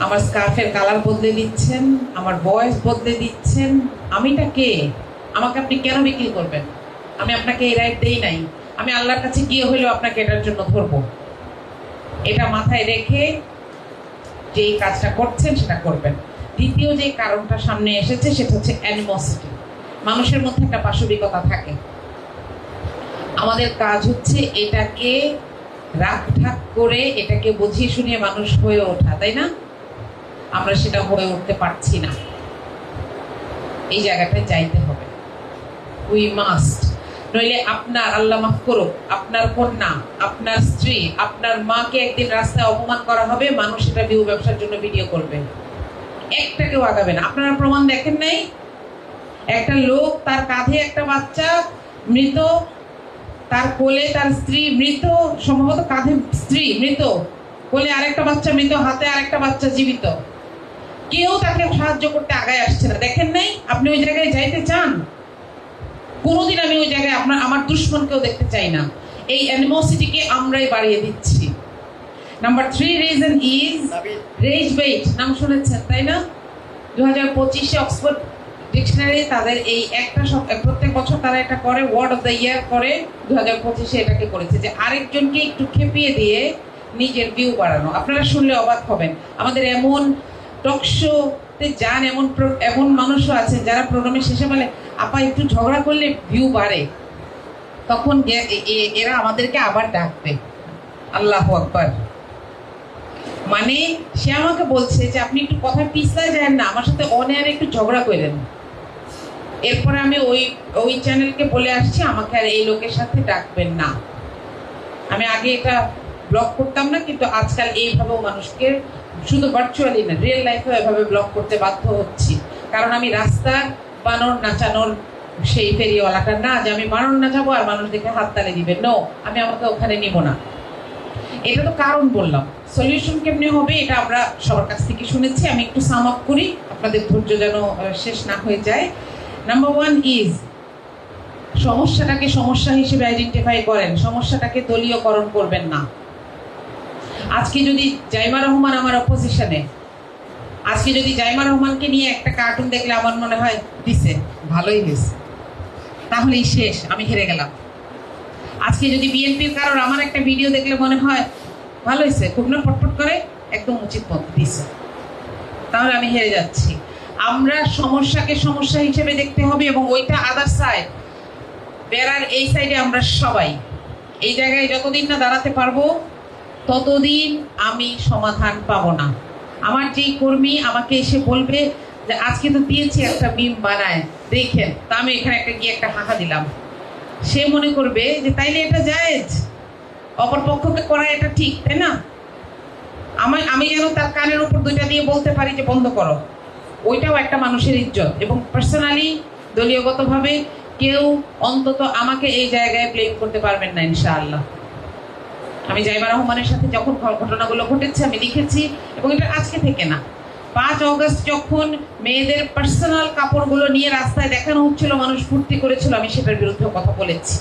আমার স্কার্ফের কালার বদলে দিচ্ছেন, আমার ভয়েস বদলে দিচ্ছেন। আমিটা কে? আমাকে আপনি কেন বিক্রি করবেন? আমি আপনাকে এই রাইট দেই নাই। আমি আল্লাহর কাছে গিয়ে হইলেও আপনাকে এটার জন্য ধরবো। এটা মাথায় রেখে যেই কাজটা করছেন সেটা করবেন। দ্বিতীয় যে কারণটা সামনে এসেছে সেটা হচ্ছে অ্যানিমোসিটি। মানুষের মধ্যে একটা পাশবিকতা থাকে। আমাদের কাজ হচ্ছে এটাকে রাখঢাক করে, এটাকে বুঝিয়ে শুনিয়ে মানুষ হয়ে ওঠা, তাই না? আমরা সেটা হয়ে উঠতে পারছি না। এই জায়গাটায় যাইতে হবে। We must. নইলে আপনার, আল্লাহ মাফ করুক, আপনার কন্যা, আপনার স্ত্রী, আপনার মাকে একদিন রাস্তায় অপমান করা হবে, মানুষ সেটা ভিউ ব্যবসার জন্য ভিডিও করবে। একটা কেউ আগাবে না। আপনারা প্রমাণ দেখেন নাই? একটা লোক, তার কাঁধে একটা বাচ্চা মৃত, তার কোলে তার স্ত্রী মৃত, সম্ভবত কাঁধে স্ত্রী মৃত, কোলে আরেকটা বাচ্চা মৃত, হাতে আরেকটা বাচ্চা জীবিত। কেউ তাকে সাহায্য করতে আগায় আসছে না। দেখেন নাই? আপনি ওই জায়গায় যাইতে চান? কোনোদিন আমি ওই জায়গায় আমার দুশ্মনকেও দেখতে চাই না। এই অ্যানিমোসিটিকে আমরাই বাড়িয়ে দিচ্ছি। Number 3 reason is rage bait. নাম শুনেছেন তাই না? 2025-এ অক্সফোর্ড ডিকশনারি তাদের এই একটা প্রত্যেক বছর তারা এটা করে, ওয়ার্ড অফ দ্য ইয়ার করে। 2025-এ এটাকে করেছে যে আরেকজনকে একটু খেপিয়ে দিয়ে নিজের ভিউ বাড়ানো। আপনারা শুনলে অবাক হবেন, আমাদের এমন টক শোতে যান, এমন মানুষও আছেন যারা প্রোগ্রামের শেষে বলে আপা একটু ঝগড়া করলে ভিউ বাড়ে। তখন এরা আমাদেরকে আবার ডাকবে। আল্লাহু আকবার। মানে সে আমাকে বলছে যে আপনি একটু কথা পিছলায় যায় না, আমার সাথে অনেয়ারে একটু ঝগড়া করেন। এরপরে আমি ওই চ্যানেলকে বলে আসছি আমাকে আর এই লোকের সাথে ডাকবেন না। আমি আগে এটা ব্লক করতাম না, কিন্তু আজকাল এইভাবেও মানুষকে শুধু ভার্চুয়ালি না, রিয়েল লাইফেও এভাবে ব্লক করতে বাধ্য হচ্ছি। কারণ আমি রাস্তার বানর নাচানোর সেই ফেরিওয়ালাটা না, যে আমি বানর নাচাবো আর মানুষ দেখে হাততালি দিবে। নো, আমি আমাকে ওখানে নিব না। এটা তো কারণ বললাম। সলিউশন কেমনে হবে এটা আমরা সবার কাছ থেকে শুনেছি। আমি একটু সাম আপ করি, আপনাদের ধৈর্য যেন শেষ না হয়ে যায়। নাম্বার 1 ইজ সমস্যাটাকে সমস্যা হিসেবে আইডেন্টিফাই করেন, সমস্যাটাকে দলীয়করণ করবেন না। আজকে যদি জাইমা রহমান আমার অপোজিশনে, আজকে যদি জাইমা রহমানকে নিয়ে একটা কার্টুন দেখলে আমার মনে হয় দিছে ভালোই হয়েছে, তাহলেই শেষ, আমি হেরে গেলাম। আজকে যদি বিএনপির কারোর আমার একটা ভিডিও দেখলে মনে হয় ভালো হয়েছে, খুব না পটপট করে একদম উচিত পথ দিছে, তাহলে আমি হেরে যাচ্ছি। আমরা সমস্যাকে সমস্যা হিসেবে দেখতে হবে এবং ওইটা আদার সাইড, বেড়ার এই সাইডে আমরা সবাই। এই জায়গায় যতদিন না দাঁড়াতে পারবো ততদিন আমি সমাধান পাবো না। আমার যেই কর্মী আমাকে এসে বলবে যে আজকে তো দিয়েছি একটা মিম বানায় দেখেন, তা আমি এখানে গিয়ে একটা হাঁকা দিলাম, সে মনে করবে যে তাইলে এটা জায়েজ, অপর পক্ষকে করা এটা ঠিক, তাই না? আমি যেন তার কানের উপর 2টা দিয়ে বলতে পারি যে বন্ধ করো। ওইটাও একটা মানুষের ইজ্জত। এবং পার্সোনালি, দলীয়গতভাবে কেউ অন্তত আমাকে এই জায়গায় ব্লেম করতে পারবেন না ইনশাআল্লাহ। আমি জাইমা রহমানের সাথে যখন ঘটনাগুলো ঘটেছে আমি লিখেছি, এবং এটা আজকে থেকে না, 5 অগস্ট যখন মেয়েদের পার্সোনাল কাপড়গুলো নিয়ে রাস্তায় দেখানো হচ্ছিল, মানুষ ফুর্তি করেছিল, আমি সেটার বিরুদ্ধে কথা বলেছি।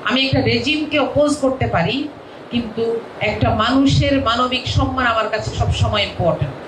আমি একটা রেজিমকে অপোজ করতে পারি, কিন্তু একটা মানুষের মানবিক সম্মান আমার কাছে সবসময় ইম্পর্টেন্ট।